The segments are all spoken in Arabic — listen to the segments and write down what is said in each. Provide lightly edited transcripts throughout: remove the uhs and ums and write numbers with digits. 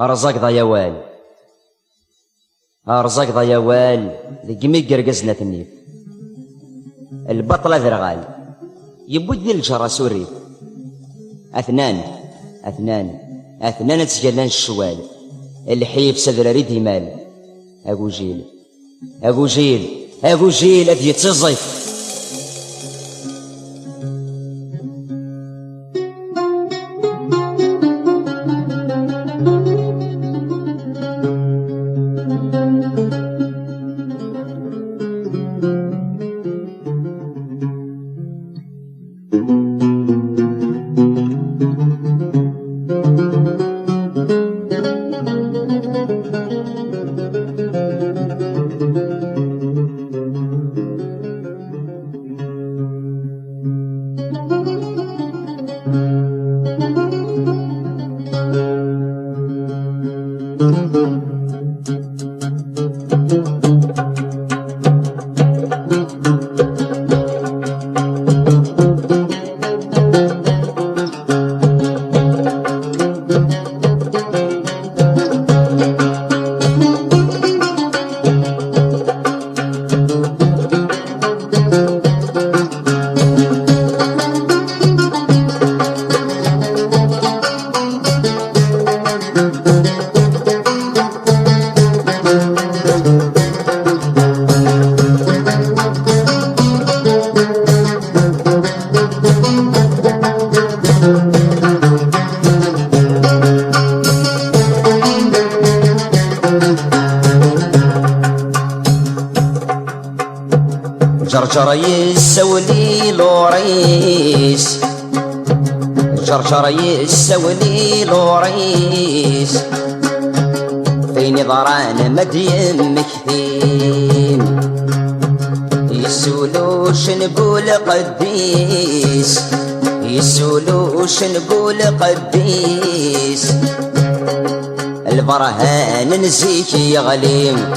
أرزاق ضيوال أرزاق ضيوال ذي ميقر قزنة النيف البطلة ذرغال يبود ذي الجرى سوري أثنان تسجلان الشوال الحيف سذر ريدي مال أبو جيل أذ يتصيف جرجر يسولي لوريس جرجر يسولي لوريس فين ضران مدين مكثين يسولوش نقول قديس يسولوش نقول قديس البرهان نزيك يغليم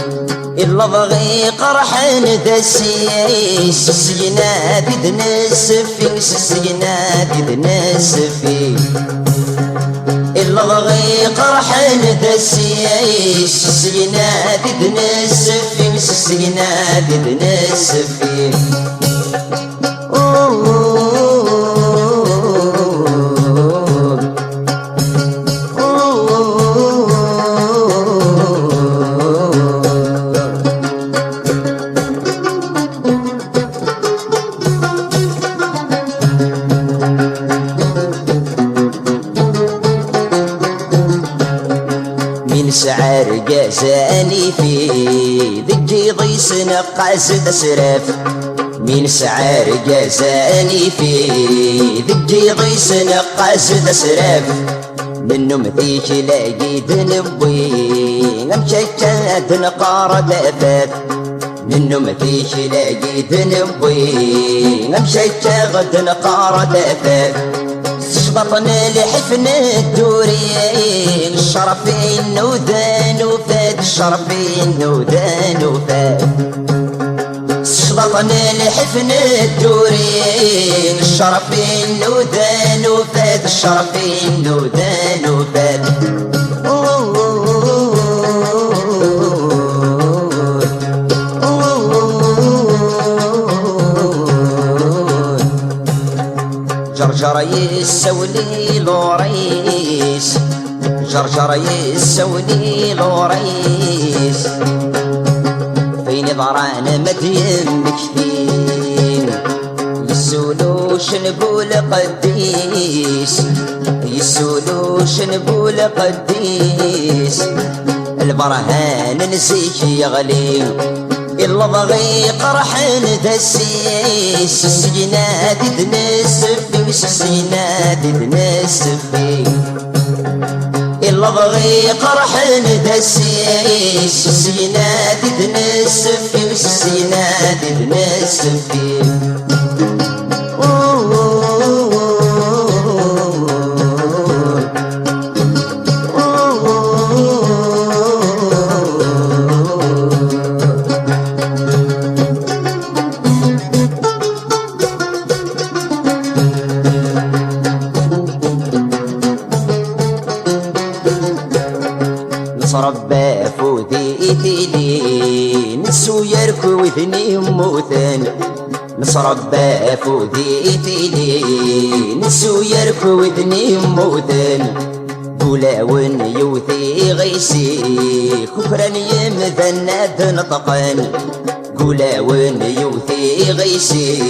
إلا ضغي قرحان دسيس السجنا تدنسفي السجنا تدنسفي إلا ضغي قرحان دسيس السجنا تدنسفي السجنا تدنسفي سعر جازاني في ذكي ضيس نقاس تسرف من سعر جازاني في ذكي ضيس نقاس تسرف منو مثيك لاقي ذنبي مشكات نقار دافات منو مثيك لاقي ذنبي مشكات نقار دافات بطن لحفن الدوري الشرفين ودان وفات الشرفين ودان وفات بطن لحفن الدوري الشرفين ودان وفات الشرفين ودان وفات جرجر يسولي لوريس جرجر يسولي لوريس فين ضران مدين مكثين يسولوش نقول قديس يسولوش نقول قديس البرهان نسيك يغلي إلا ضغي قرحان دسيس السجنا تدنسفي السجنا تدنسفي إلا ضغي قرحان دسيس السجنا تدنسفي السجنا تدنسفي نصربى فوذي تيلي نسو يركو ودني موتن قولاون يوثي غيسي كفران يمذنب نطقن قولاون يوثي غيسي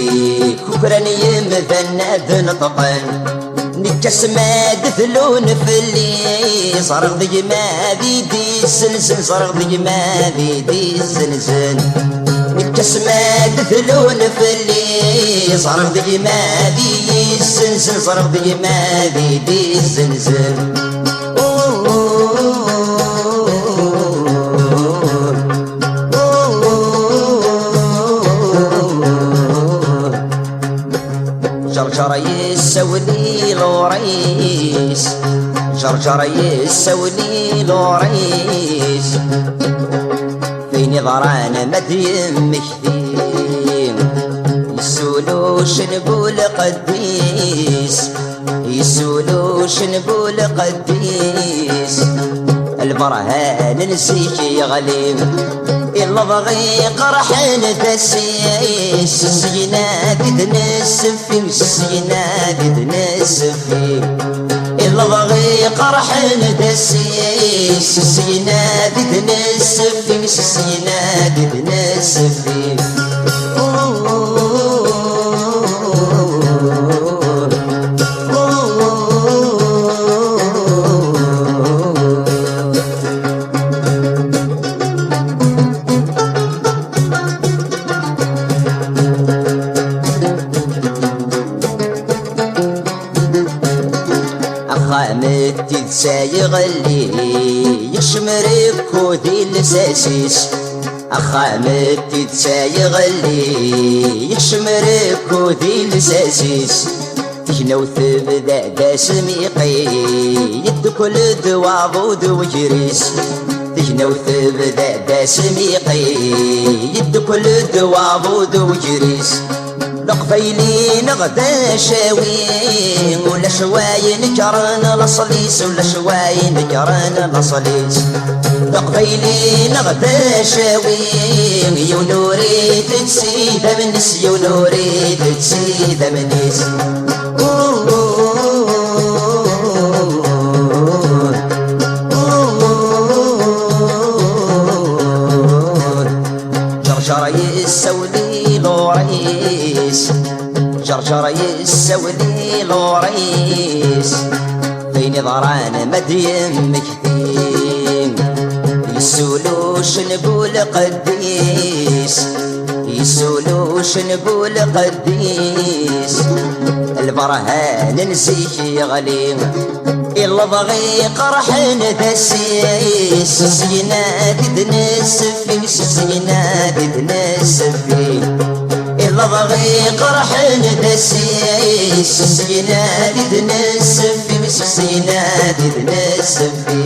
كفران يمذنب نطقن نكس ما دثلون في اللي صرغ ذي ما دي السنسن صرغ ذي ما دي السنسن نكس ما دثلون في اللي صرغ ذي ما دي السنسن صرغ ذي ما دي السنسن جرجر يسولي لوريس جرجر يسولي لوريس فيني ضران مدين مكثيم يسولو شنبول قديس يسولو شنبول قديس البرهان نسيك يغليم إلا بغي قرحان تسيس السيناد تنسفي السيناد تنسفي إلا بغي قرحان تسيس السيناد تنسفي السيناد تنسفي خامت تسايغ اللي يشمرك كودي الساسيس خامت تسايغ اللي يشمرك كودي الساسيس تجنو ثبدا داسميقي يد كل دوابود وجريس تجنو ثبدا داسميقي يد كل دوابود وجريس لقفيلي نغدا شاوي ولا شواي نكران لصليس ولا شواي نكران لصليس لقفيلي نغدا شاوي يونوري تتسي ذمنس يونوري تتسي ذمنس جرجر يسولي لوريس جرجر يسولي لوريس فيني ضران مدين مكتيم يسولو شنبول قديس يسولو شنبول قديس البرهان نسيك يغليم إلا بغي قرحن تسيس السيناد تنسفي السيناد تنسفي إلا بغي قرحن تسيس السيناد تنسفي السيناد تنسفي